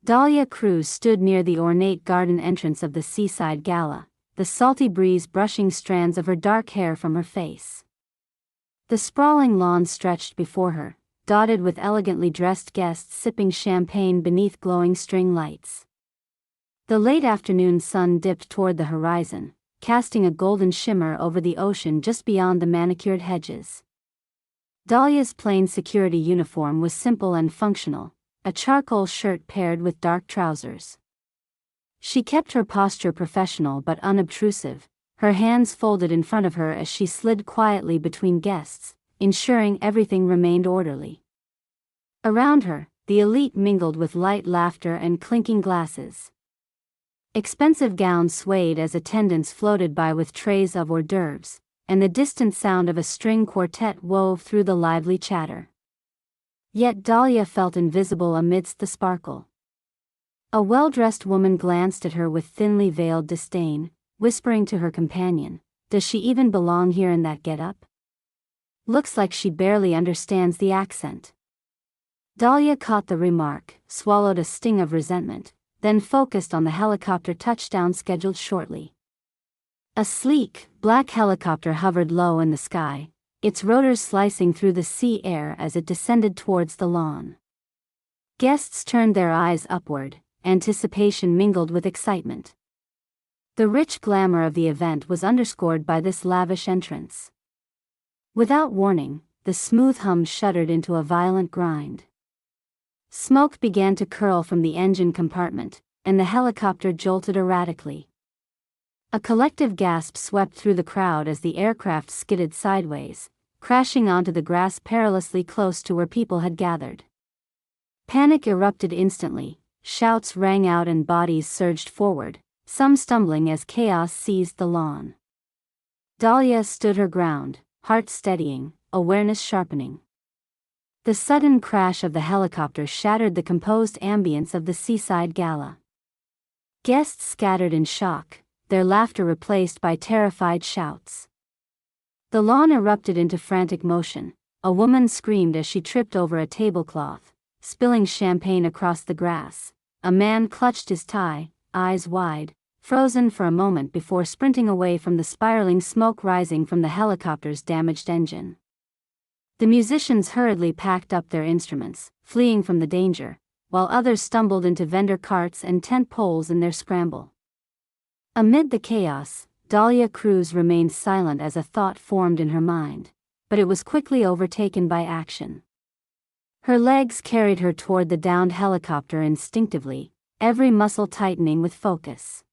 Dahlia Cruz stood near the ornate garden entrance of the Seaside Gala, the salty breeze brushing strands of her dark hair from her face. The sprawling lawn stretched before her, dotted with elegantly dressed guests sipping champagne beneath glowing string lights. The late afternoon sun dipped toward the horizon, casting a golden shimmer over the ocean just beyond the manicured hedges. Dahlia's plain security uniform was simple and functional, a charcoal shirt paired with dark trousers. She kept her posture professional but unobtrusive, her hands folded in front of her as she slid quietly between guests, ensuring everything remained orderly. Around her, the elite mingled with light laughter and clinking glasses. Expensive gowns swayed as attendants floated by with trays of hors d'oeuvres, and the distant sound of a string quartet wove through the lively chatter. Yet Dahlia felt invisible amidst the sparkle. A well-dressed woman glanced at her with thinly veiled disdain, whispering to her companion, "Does she even belong here in that get-up? Looks like she barely understands the accent." Dahlia caught the remark, swallowed a sting of resentment, then focused on the helicopter touchdown scheduled shortly. A sleek, black helicopter hovered low in the sky, its rotors slicing through the sea air as it descended towards the lawn. Guests turned their eyes upward, anticipation mingled with excitement. The rich glamour of the event was underscored by this lavish entrance. Without warning, the smooth hum shuddered into a violent grind. Smoke began to curl from the engine compartment, and the helicopter jolted erratically. A collective gasp swept through the crowd as the aircraft skidded sideways, crashing onto the grass perilously close to where people had gathered. Panic erupted instantly, shouts rang out and bodies surged forward, some stumbling as chaos seized the lawn. Dahlia stood her ground, heart steadying, awareness sharpening. The sudden crash of the helicopter shattered the composed ambience of the Seaside Gala. Guests scattered in shock, their laughter replaced by terrified shouts. The lawn erupted into frantic motion. A woman screamed as she tripped over a tablecloth, spilling champagne across the grass. A man clutched his tie, eyes wide, frozen for a moment before sprinting away from the spiraling smoke rising from the helicopter's damaged engine. The musicians hurriedly packed up their instruments, fleeing from the danger, while others stumbled into vendor carts and tent poles in their scramble. Amid the chaos, Dahlia Cruz remained silent as a thought formed in her mind, but it was quickly overtaken by action. Her legs carried her toward the downed helicopter instinctively, every muscle tightening with focus.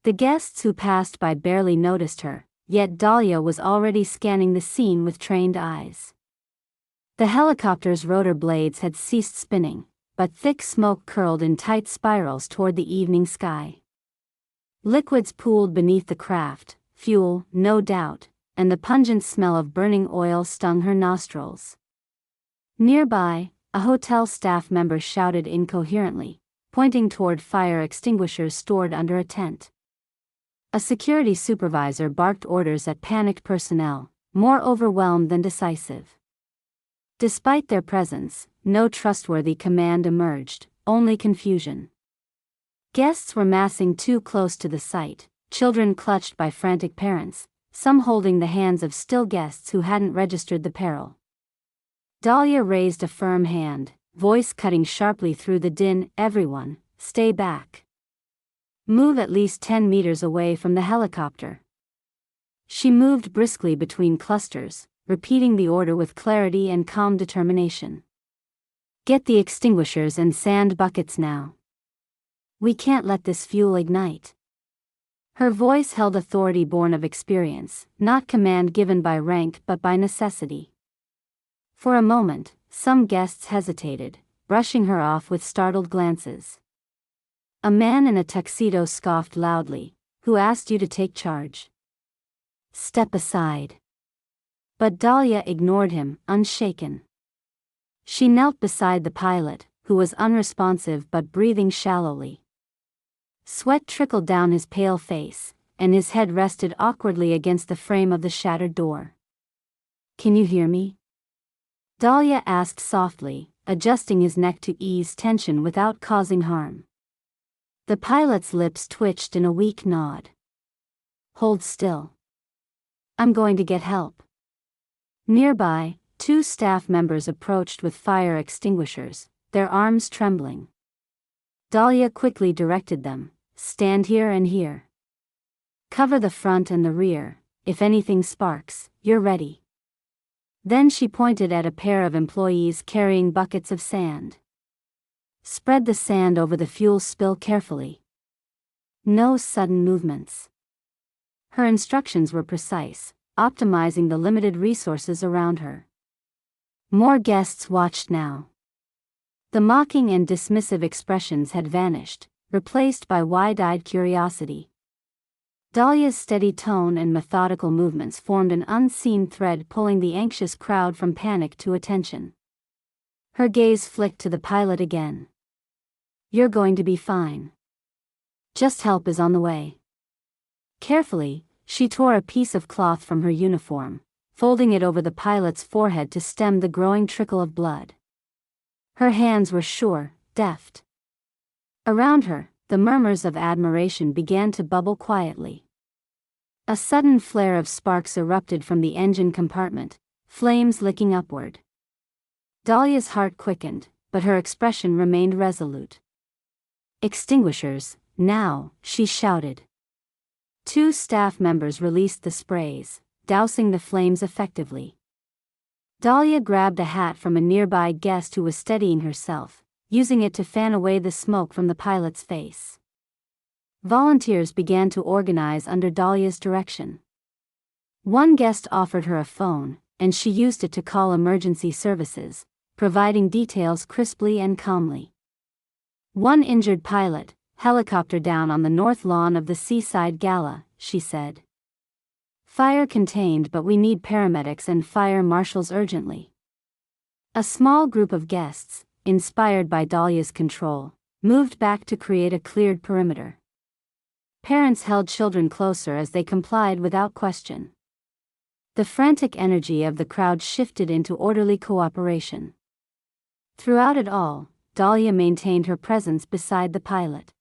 The guests who passed by barely noticed her, yet Dahlia was already scanning the scene with trained eyes. The helicopter's rotor blades had ceased spinning, but thick smoke curled in tight spirals toward the evening sky. Liquids pooled beneath the craft, fuel, no doubt, and the pungent smell of burning oil stung her nostrils. Nearby, a hotel staff member shouted incoherently, pointing toward fire extinguishers stored under a tent. A security supervisor barked orders at panicked personnel, more overwhelmed than decisive. Despite their presence, no trustworthy command emerged, only confusion. Guests were massing too close to the site, children clutched by frantic parents, some holding the hands of still guests who hadn't registered the peril. Dahlia raised a firm hand, voice cutting sharply through the din, "Everyone, stay back. Move at least 10 meters away from the helicopter." She moved briskly between clusters, repeating the order with clarity and calm determination. "Get the extinguishers and sand buckets now. We can't let this fuel ignite." Her voice held authority born of experience, not command given by rank but by necessity. For a moment, some guests hesitated, brushing her off with startled glances. A man in a tuxedo scoffed loudly, "Who asked you to take charge? Step aside." But Dahlia ignored him, unshaken. She knelt beside the pilot, who was unresponsive but breathing shallowly. Sweat trickled down his pale face, and his head rested awkwardly against the frame of the shattered door. "Can you hear me?" Dahlia asked softly, adjusting his neck to ease tension without causing harm. The pilot's lips twitched in a weak nod. "Hold still. I'm going to get help." Nearby, 2 staff members approached with fire extinguishers, their arms trembling. Dahlia quickly directed them, "Stand here and here. Cover the front and the rear. If anything sparks, you're ready." Then she pointed at a pair of employees carrying buckets of sand. "Spread the sand over the fuel spill carefully. No sudden movements." Her instructions were precise, optimizing the limited resources around her. More guests watched now. The mocking and dismissive expressions had vanished, replaced by wide-eyed curiosity. Dahlia's steady tone and methodical movements formed an unseen thread pulling the anxious crowd from panic to attention. Her gaze flicked to the pilot again. "You're going to be fine. Just help is on the way." Carefully, she tore a piece of cloth from her uniform, folding it over the pilot's forehead to stem the growing trickle of blood. Her hands were sure, deft. Around her, the murmurs of admiration began to bubble quietly. A sudden flare of sparks erupted from the engine compartment, flames licking upward. Dahlia's heart quickened, but her expression remained resolute. "Extinguishers, now," she shouted. 2 staff members released the sprays, dousing the flames effectively. Dahlia grabbed a hat from a nearby guest who was steadying herself, using it to fan away the smoke from the pilot's face. Volunteers began to organize under Dahlia's direction. One guest offered her a phone, and she used it to call emergency services, providing details crisply and calmly. "One injured pilot, helicopter down on the north lawn of the Seaside Gala," she said. "Fire contained, but we need paramedics and fire marshals urgently." A small group of guests, inspired by Dahlia's control, moved back to create a cleared perimeter. Parents held children closer as they complied without question. The frantic energy of the crowd shifted into orderly cooperation. Throughout it all, Dahlia maintained her presence beside the pilot.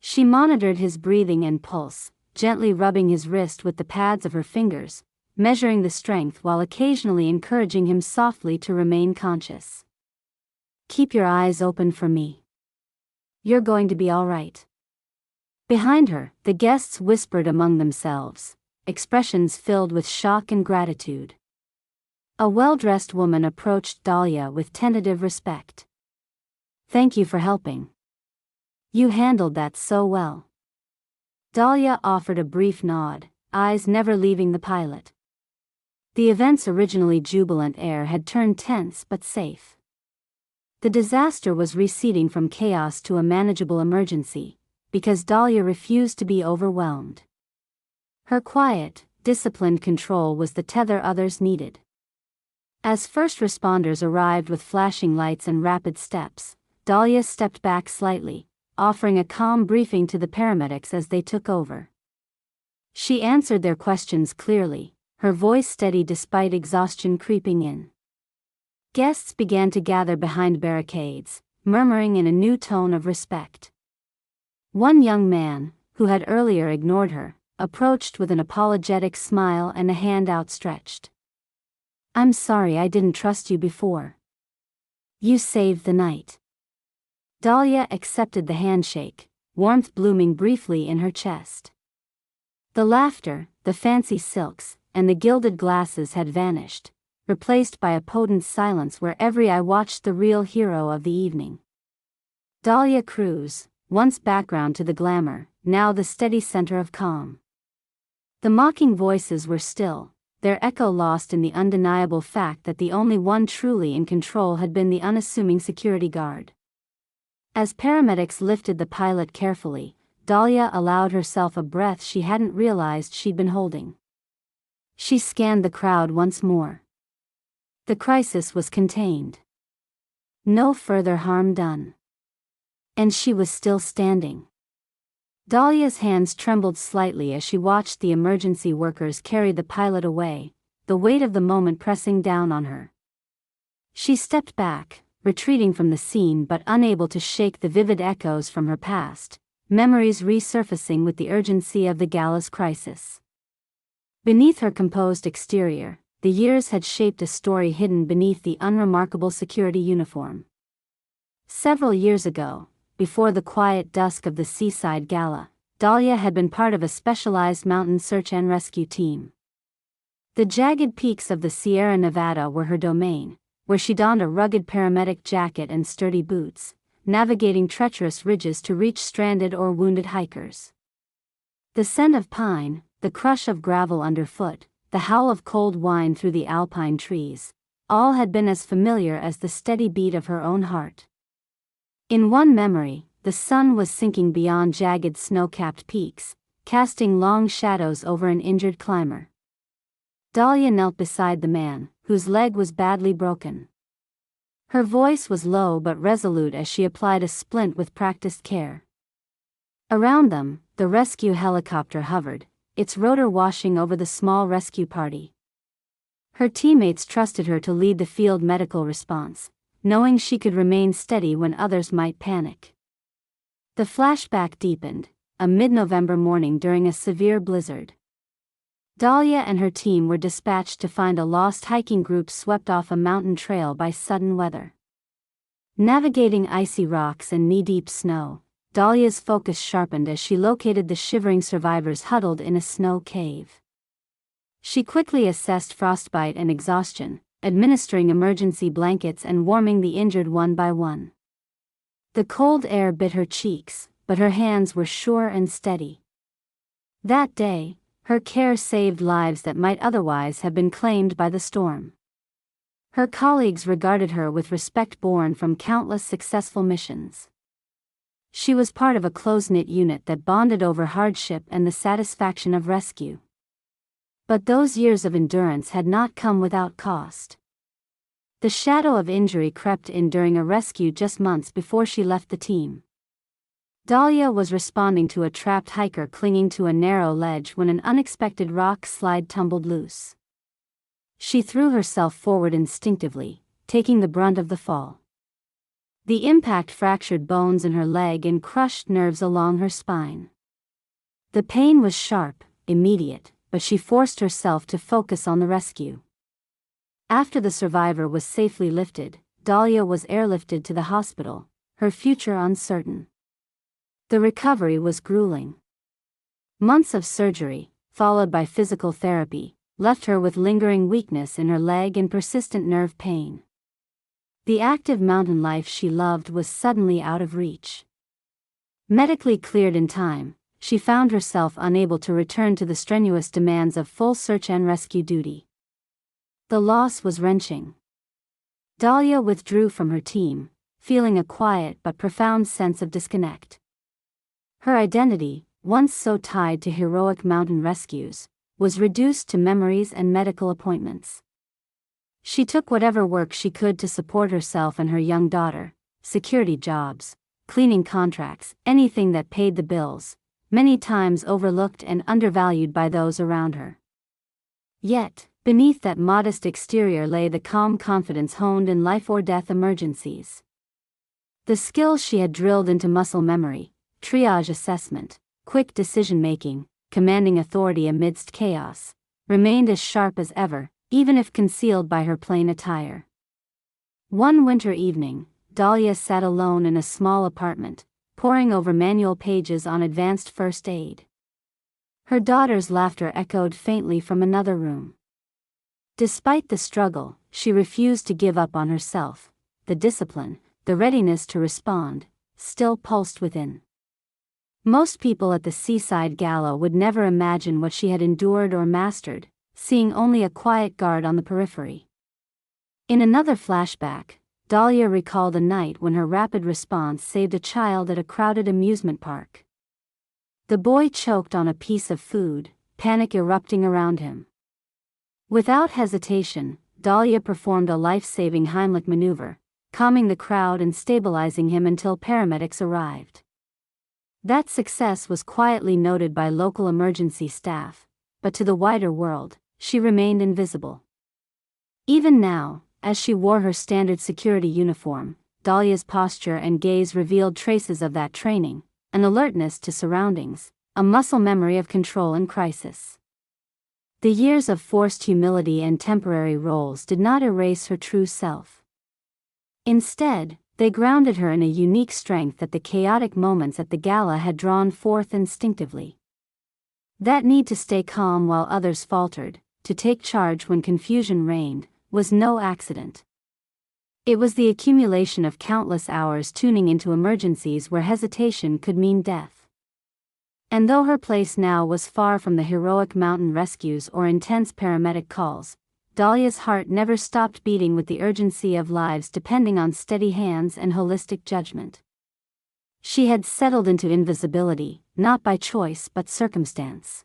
She monitored his breathing and pulse, gently rubbing his wrist with the pads of her fingers, measuring the strength while occasionally encouraging him softly to remain conscious. "Keep your eyes open for me. You're going to be all right." Behind her, the guests whispered among themselves, expressions filled with shock and gratitude. A well-dressed woman approached Dahlia with tentative respect. "Thank you for helping. You handled that so well." Dahlia offered a brief nod, eyes never leaving the pilot. The event's originally jubilant air had turned tense but safe. The disaster was receding from chaos to a manageable emergency, because Dahlia refused to be overwhelmed. Her quiet, disciplined control was the tether others needed. As first responders arrived with flashing lights and rapid steps, Dahlia stepped back slightly, offering a calm briefing to the paramedics as they took over. She answered their questions clearly, her voice steady despite exhaustion creeping in. Guests began to gather behind barricades, murmuring in a new tone of respect. One young man, who had earlier ignored her, approached with an apologetic smile and a hand outstretched. "I'm sorry I didn't trust you before. You saved the night." Dahlia accepted the handshake, warmth blooming briefly in her chest. The laughter, the fancy silks, and the gilded glasses had vanished, replaced by a potent silence where every eye watched the real hero of the evening. Dahlia Cruz, once background to the glamour, now the steady center of calm. The mocking voices were still, their echo lost in the undeniable fact that the only one truly in control had been the unassuming security guard. As paramedics lifted the pilot carefully, Dahlia allowed herself a breath she hadn't realized she'd been holding. She scanned the crowd once more. The crisis was contained. No further harm done. And she was still standing. Dahlia's hands trembled slightly as she watched the emergency workers carry the pilot away, the weight of the moment pressing down on her. She stepped back, retreating from the scene but unable to shake the vivid echoes from her past, memories resurfacing with the urgency of the Gala's crisis. Beneath her composed exterior, the years had shaped a story hidden beneath the unremarkable security uniform. Several years ago, before the quiet dusk of the Seaside Gala, Dahlia had been part of a specialized mountain search and rescue team. The jagged peaks of the Sierra Nevada were her domain, where she donned a rugged paramedic jacket and sturdy boots, navigating treacherous ridges to reach stranded or wounded hikers. The scent of pine, the crush of gravel underfoot, the howl of cold wind through the alpine trees, all had been as familiar as the steady beat of her own heart. In one memory, the sun was sinking beyond jagged snow-capped peaks, casting long shadows over an injured climber. Dahlia knelt beside the man, whose leg was badly broken. Her voice was low but resolute as she applied a splint with practiced care. Around them, the rescue helicopter hovered, its rotor washing over the small rescue party. Her teammates trusted her to lead the field medical response, knowing she could remain steady when others might panic. The flashback deepened, a mid-November morning during a severe blizzard. Dahlia and her team were dispatched to find a lost hiking group swept off a mountain trail by sudden weather. Navigating icy rocks and knee-deep snow, Dahlia's focus sharpened as she located the shivering survivors huddled in a snow cave. She quickly assessed frostbite and exhaustion, administering emergency blankets and warming the injured one by one. The cold air bit her cheeks, but her hands were sure and steady. That day, her care saved lives that might otherwise have been claimed by the storm. Her colleagues regarded her with respect born from countless successful missions. She was part of a close-knit unit that bonded over hardship and the satisfaction of rescue. But those years of endurance had not come without cost. The shadow of injury crept in during a rescue just months before she left the team. Dahlia was responding to a trapped hiker clinging to a narrow ledge when an unexpected rock slide tumbled loose. She threw herself forward instinctively, taking the brunt of the fall. The impact fractured bones in her leg and crushed nerves along her spine. The pain was sharp, immediate, but she forced herself to focus on the rescue. After the survivor was safely lifted, Dahlia was airlifted to the hospital, her future uncertain. The recovery was grueling. Months of surgery, followed by physical therapy, left her with lingering weakness in her leg and persistent nerve pain. The active mountain life she loved was suddenly out of reach. Medically cleared in time, she found herself unable to return to the strenuous demands of full search and rescue duty. The loss was wrenching. Dahlia withdrew from her team, feeling a quiet but profound sense of disconnect. Her identity, once so tied to heroic mountain rescues, was reduced to memories and medical appointments. She took whatever work she could to support herself and her young daughter, security jobs, cleaning contracts, anything that paid the bills, many times overlooked and undervalued by those around her. Yet, beneath that modest exterior lay the calm confidence honed in life-or-death emergencies. The skills she had drilled into muscle memory, triage assessment, quick decision-making, commanding authority amidst chaos, remained as sharp as ever, even if concealed by her plain attire. One winter evening, Dahlia sat alone in a small apartment, poring over manual pages on advanced first aid. Her daughter's laughter echoed faintly from another room. Despite the struggle, she refused to give up on herself. The discipline, the readiness to respond, still pulsed within. Most people at the Seaside Gala would never imagine what she had endured or mastered, seeing only a quiet guard on the periphery. In another flashback, Dahlia recalled a night when her rapid response saved a child at a crowded amusement park. The boy choked on a piece of food, panic erupting around him. Without hesitation, Dahlia performed a life-saving Heimlich maneuver, calming the crowd and stabilizing him until paramedics arrived. That success was quietly noted by local emergency staff, but to the wider world, she remained invisible. Even now, as she wore her standard security uniform, Dahlia's posture and gaze revealed traces of that training, an alertness to surroundings, a muscle memory of control in crisis. The years of forced humility and temporary roles did not erase her true self. Instead, they grounded her in a unique strength that the chaotic moments at the gala had drawn forth instinctively. That need to stay calm while others faltered, to take charge when confusion reigned, was no accident. It was the accumulation of countless hours tuning into emergencies where hesitation could mean death. And though her place now was far from the heroic mountain rescues or intense paramedic calls, Dahlia's heart never stopped beating with the urgency of lives depending on steady hands and holistic judgment. She had settled into invisibility, not by choice but circumstance.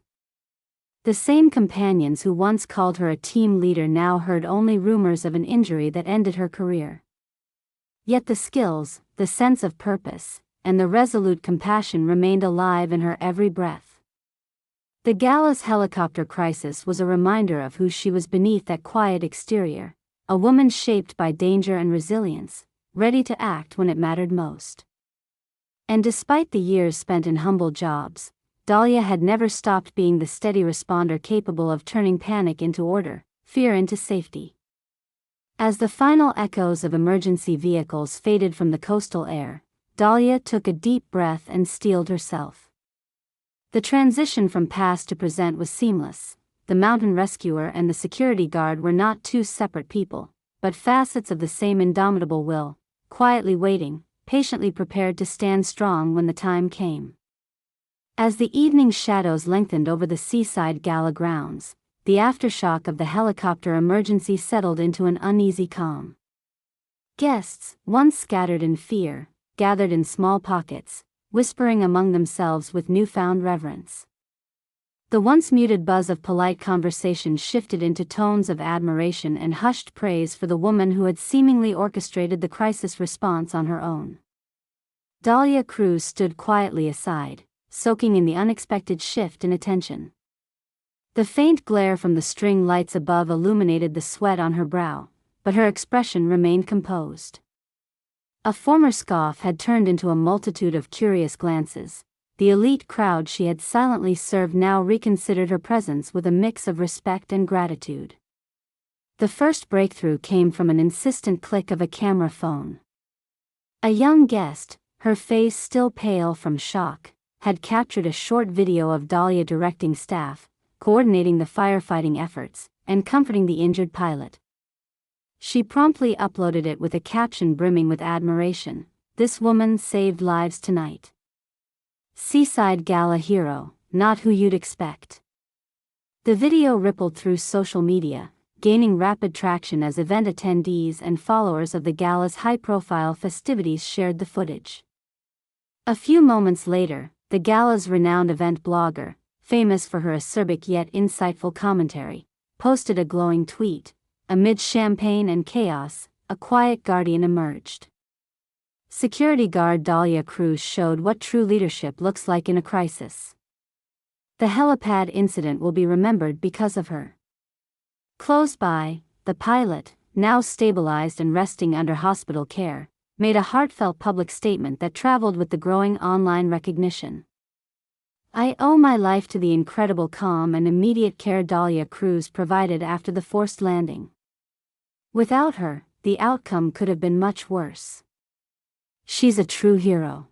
The same companions who once called her a team leader now heard only rumors of an injury that ended her career. Yet the skills, the sense of purpose, and the resolute compassion remained alive in her every breath. The gala's helicopter crisis was a reminder of who she was beneath that quiet exterior, a woman shaped by danger and resilience, ready to act when it mattered most. And despite the years spent in humble jobs, Dahlia had never stopped being the steady responder capable of turning panic into order, fear into safety. As the final echoes of emergency vehicles faded from the coastal air, Dahlia took a deep breath and steeled herself. The transition from past to present was seamless. The mountain rescuer and the security guard were not two separate people, but facets of the same indomitable will, quietly waiting, patiently prepared to stand strong when the time came. As the evening shadows lengthened over the Seaside Gala grounds, the aftershock of the helicopter emergency settled into an uneasy calm. Guests, once scattered in fear, gathered in small pockets, whispering among themselves with newfound reverence. The once muted buzz of polite conversation shifted into tones of admiration and hushed praise for the woman who had seemingly orchestrated the crisis response on her own. Dahlia Cruz stood quietly aside, soaking in the unexpected shift in attention. The faint glare from the string lights above illuminated the sweat on her brow, but her expression remained composed. A former scoff had turned into a multitude of curious glances. The elite crowd she had silently served now reconsidered her presence with a mix of respect and gratitude. The first breakthrough came from an insistent click of a camera phone. A young guest, her face still pale from shock, had captured a short video of Dahlia directing staff, coordinating the firefighting efforts, and comforting the injured pilot. She promptly uploaded it with a caption brimming with admiration: "This woman saved lives tonight. Seaside Gala hero, not who you'd expect." The video rippled through social media, gaining rapid traction as event attendees and followers of the gala's high-profile festivities shared the footage. A few moments later, the gala's renowned event blogger, famous for her acerbic yet insightful commentary, posted a glowing tweet: "Amid champagne and chaos, a quiet guardian emerged." Security guard Dahlia Cruz showed what true leadership looks like in a crisis. The helipad incident will be remembered because of her. Close by, the pilot, now stabilized and resting under hospital care, made a heartfelt public statement that traveled with the growing online recognition. "I owe my life to the incredible calm and immediate care Dahlia Cruz provided after the forced landing. Without her, the outcome could have been much worse. She's a true hero."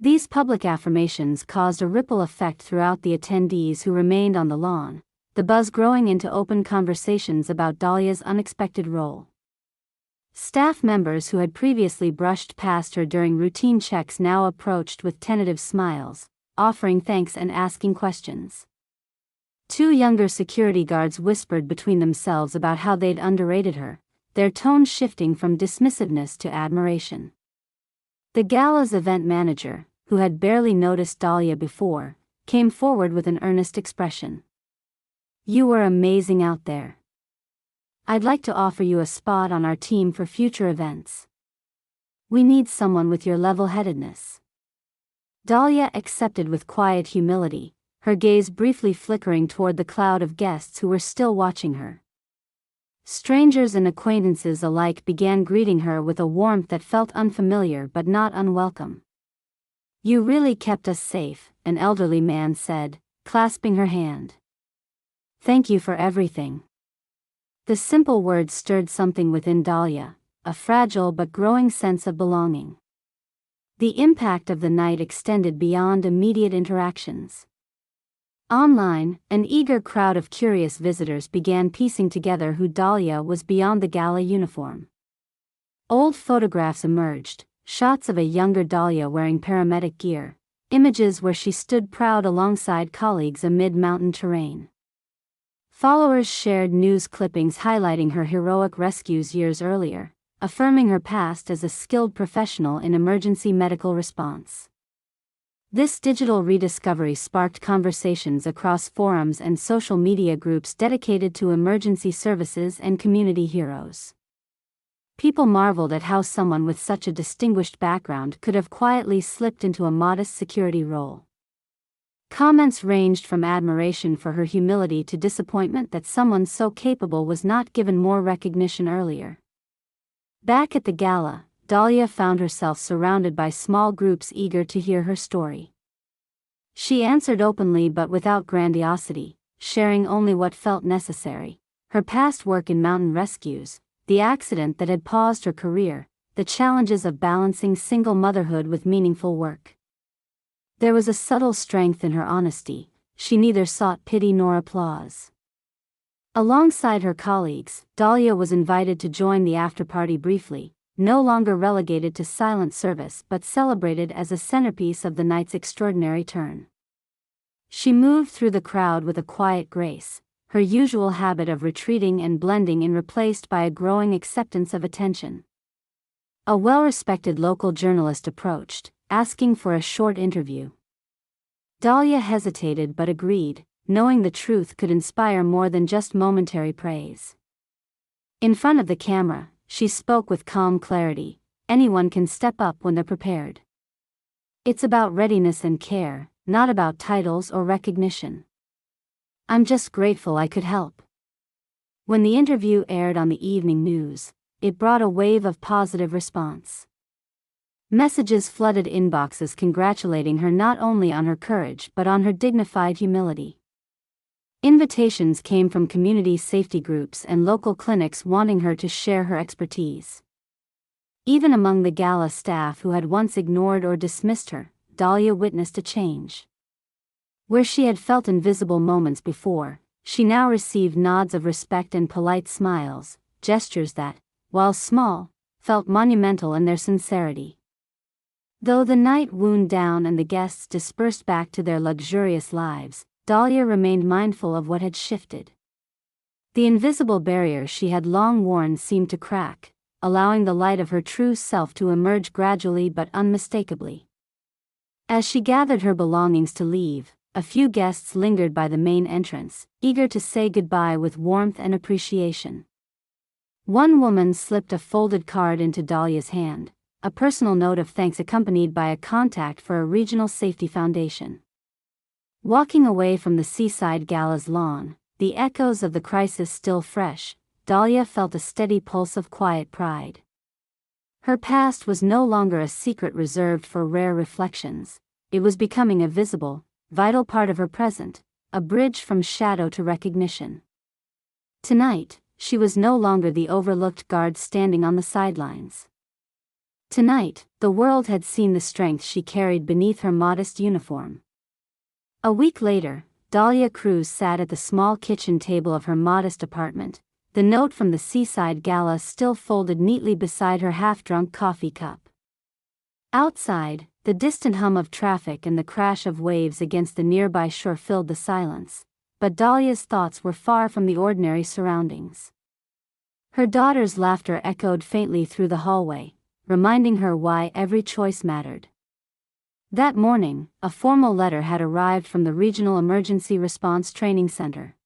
These public affirmations caused a ripple effect throughout the attendees who remained on the lawn, the buzz growing into open conversations about Dahlia's unexpected role. Staff members who had previously brushed past her during routine checks now approached with tentative smiles, offering thanks and asking questions. Two younger security guards whispered between themselves about how they'd underrated her, their tone shifting from dismissiveness to admiration. The gala's event manager, who had barely noticed Dahlia before, came forward with an earnest expression. "You were amazing out there. I'd like to offer you a spot on our team for future events. We need someone with your level-headedness." Dahlia accepted with quiet humility, her gaze briefly flickering toward the cloud of guests who were still watching her. Strangers and acquaintances alike began greeting her with a warmth that felt unfamiliar but not unwelcome. "You really kept us safe," an elderly man said, clasping her hand. "Thank you for everything." The simple words stirred something within Dahlia, a fragile but growing sense of belonging. The impact of the night extended beyond immediate interactions. Online, an eager crowd of curious visitors began piecing together who Dahlia was beyond the gala uniform. Old photographs emerged, shots of a younger Dahlia wearing paramedic gear, images where she stood proud alongside colleagues amid mountain terrain. Followers shared news clippings highlighting her heroic rescues years earlier, affirming her past as a skilled professional in emergency medical response. This digital rediscovery sparked conversations across forums and social media groups dedicated to emergency services and community heroes. People marveled at how someone with such a distinguished background could have quietly slipped into a modest security role. Comments ranged from admiration for her humility to disappointment that someone so capable was not given more recognition earlier. Back at the gala, Dahlia found herself surrounded by small groups eager to hear her story. She answered openly but without grandiosity, sharing only what felt necessary: her past work in mountain rescues, the accident that had paused her career, the challenges of balancing single motherhood with meaningful work. There was a subtle strength in her honesty. She neither sought pity nor applause. Alongside her colleagues, Dahlia was invited to join the after-party briefly, no longer relegated to silent service but celebrated as a centerpiece of the night's extraordinary turn. She moved through the crowd with a quiet grace, her usual habit of retreating and blending in replaced by a growing acceptance of attention. A well-respected local journalist approached, asking for a short interview. Dahlia hesitated but agreed, knowing the truth could inspire more than just momentary praise. In front of the camera, she spoke with calm clarity: anyone can step up when they're prepared. It's about readiness and care, not about titles or recognition. I'm just grateful I could help. When the interview aired on the evening news, it brought a wave of positive response. Messages flooded inboxes congratulating her not only on her courage but on her dignified humility. Invitations came from community safety groups and local clinics wanting her to share her expertise. Even among the gala staff who had once ignored or dismissed her, Dahlia witnessed a change. Where she had felt invisible moments before, she now received nods of respect and polite smiles, gestures that, while small, felt monumental in their sincerity. Though the night wound down and the guests dispersed back to their luxurious lives, Dahlia remained mindful of what had shifted. The invisible barrier she had long worn seemed to crack, allowing the light of her true self to emerge gradually but unmistakably. As she gathered her belongings to leave, a few guests lingered by the main entrance, eager to say goodbye with warmth and appreciation. One woman slipped a folded card into Dahlia's hand, a personal note of thanks accompanied by a contact for a regional safety foundation. Walking away from the Seaside Gala's lawn, the echoes of the crisis still fresh, Dahlia felt a steady pulse of quiet pride. Her past was no longer a secret reserved for rare reflections. It was becoming a visible, vital part of her present, a bridge from shadow to recognition. Tonight, she was no longer the overlooked guard standing on the sidelines. Tonight, the world had seen the strength she carried beneath her modest uniform. A week later, Dahlia Cruz sat at the small kitchen table of her modest apartment, the note from the Seaside Gala still folded neatly beside her half-drunk coffee cup. Outside, the distant hum of traffic and the crash of waves against the nearby shore filled the silence, but Dahlia's thoughts were far from the ordinary surroundings. Her daughter's laughter echoed faintly through the hallway, reminding her why every choice mattered. That morning, a formal letter had arrived from the Regional Emergency Response Training Center.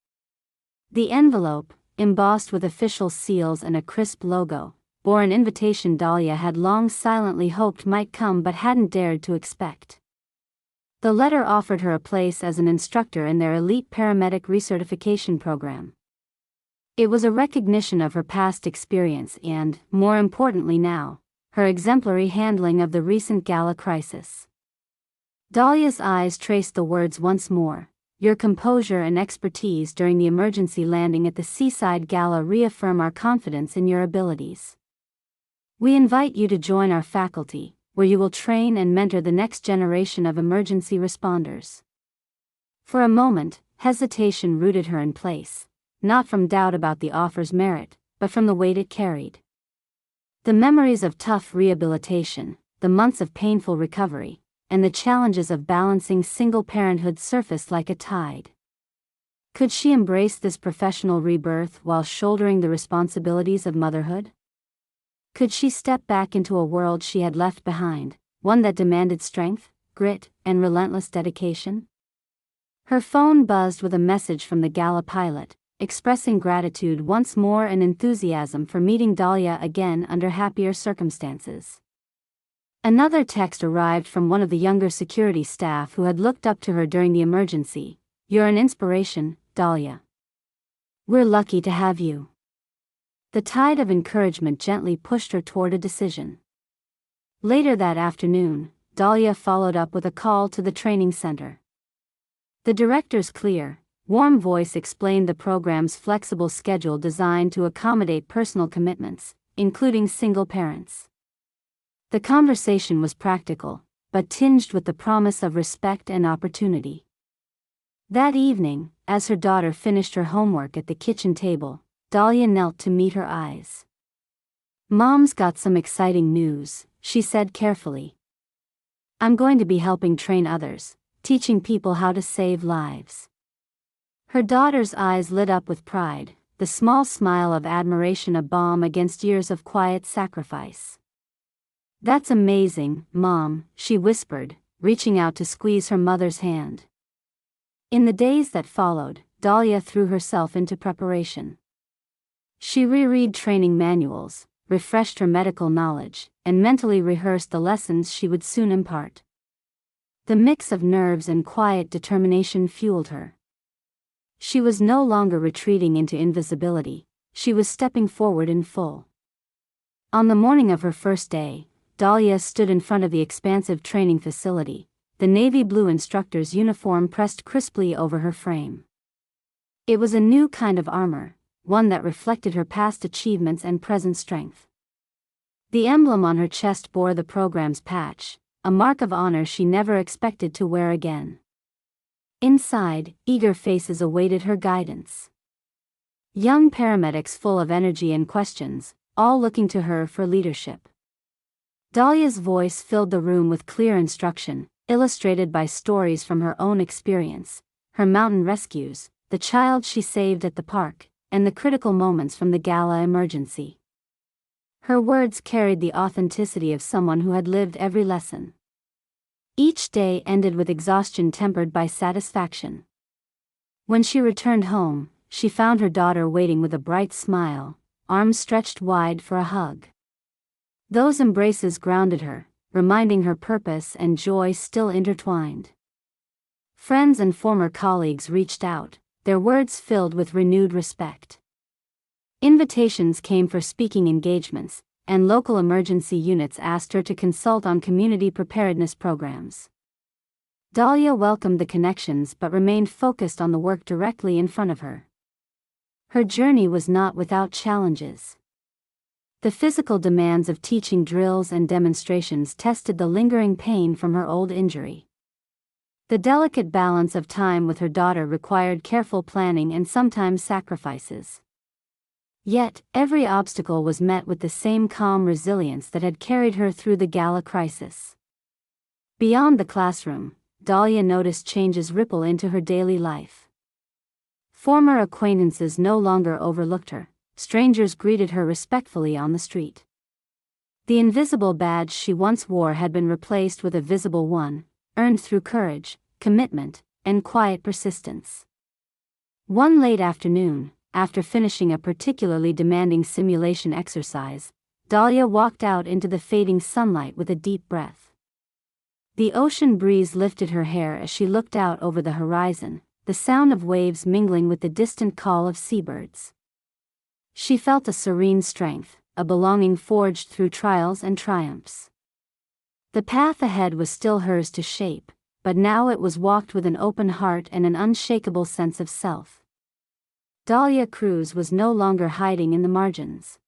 The envelope, embossed with official seals and a crisp logo, bore an invitation Dahlia had long silently hoped might come but hadn't dared to expect. The letter offered her a place as an instructor in their elite paramedic recertification program. It was a recognition of her past experience and, more importantly now, her exemplary handling of the recent Gala crisis. Dahlia's eyes traced the words once more. Your composure and expertise during the emergency landing at the Seaside Gala reaffirm our confidence in your abilities. We invite you to join our faculty, where you will train and mentor the next generation of emergency responders. For a moment, hesitation rooted her in place, not from doubt about the offer's merit, but from the weight it carried. The memories of tough rehabilitation, the months of painful recovery, and the challenges of balancing single parenthood surfaced like a tide. Could she embrace this professional rebirth while shouldering the responsibilities of motherhood? Could she step back into a world she had left behind, one that demanded strength, grit, and relentless dedication? Her phone buzzed with a message from the Gala pilot, expressing gratitude once more and enthusiasm for meeting Dahlia again under happier circumstances. Another text arrived from one of the younger security staff who had looked up to her during the emergency. You're an inspiration, Dahlia. We're lucky to have you. The tide of encouragement gently pushed her toward a decision. Later that afternoon, Dahlia followed up with a call to the training center. The director's clear, warm voice explained the program's flexible schedule designed to accommodate personal commitments, including single parents. The conversation was practical, but tinged with the promise of respect and opportunity. That evening, as her daughter finished her homework at the kitchen table, Dahlia knelt to meet her eyes. Mom's got some exciting news, she said carefully. I'm going to be helping train others, teaching people how to save lives. Her daughter's eyes lit up with pride, the small smile of admiration a balm against years of quiet sacrifice. That's amazing, Mom, she whispered, reaching out to squeeze her mother's hand. In the days that followed, Dahlia threw herself into preparation. She reread training manuals, refreshed her medical knowledge, and mentally rehearsed the lessons she would soon impart. The mix of nerves and quiet determination fueled her. She was no longer retreating into invisibility, she was stepping forward in full. On the morning of her first day, Dahlia stood in front of the expansive training facility, the navy blue instructor's uniform pressed crisply over her frame. It was a new kind of armor, one that reflected her past achievements and present strength. The emblem on her chest bore the program's patch, a mark of honor she never expected to wear again. Inside, eager faces awaited her guidance. Young paramedics full of energy and questions, all looking to her for leadership. Dahlia's voice filled the room with clear instruction, illustrated by stories from her own experience, her mountain rescues, the child she saved at the park, and the critical moments from the Gala emergency. Her words carried the authenticity of someone who had lived every lesson. Each day ended with exhaustion tempered by satisfaction. When she returned home, she found her daughter waiting with a bright smile, arms stretched wide for a hug. Those embraces grounded her, reminding her purpose and joy still intertwined. Friends and former colleagues reached out, their words filled with renewed respect. Invitations came for speaking engagements, and local emergency units asked her to consult on community preparedness programs. Dahlia welcomed the connections but remained focused on the work directly in front of her. Her journey was not without challenges. The physical demands of teaching drills and demonstrations tested the lingering pain from her old injury. The delicate balance of time with her daughter required careful planning and sometimes sacrifices. Yet, every obstacle was met with the same calm resilience that had carried her through the Gala crisis. Beyond the classroom, Dahlia noticed changes ripple into her daily life. Former acquaintances no longer overlooked her. Strangers greeted her respectfully on the street. The invisible badge she once wore had been replaced with a visible one, earned through courage, commitment, and quiet persistence. One late afternoon, after finishing a particularly demanding simulation exercise, Dahlia walked out into the fading sunlight with a deep breath. The ocean breeze lifted her hair as she looked out over the horizon, the sound of waves mingling with the distant call of seabirds. She felt a serene strength, a belonging forged through trials and triumphs. The path ahead was still hers to shape, but now it was walked with an open heart and an unshakable sense of self. Dahlia Cruz was no longer hiding in the margins.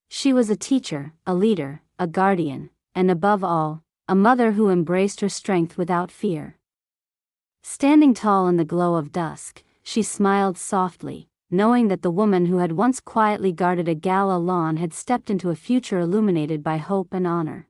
She was a teacher, a leader, a guardian, and above all, a mother who embraced her strength without fear. Standing tall in the glow of dusk, she smiled softly, knowing that the woman who had once quietly guarded a gala lawn had stepped into a future illuminated by hope and honor.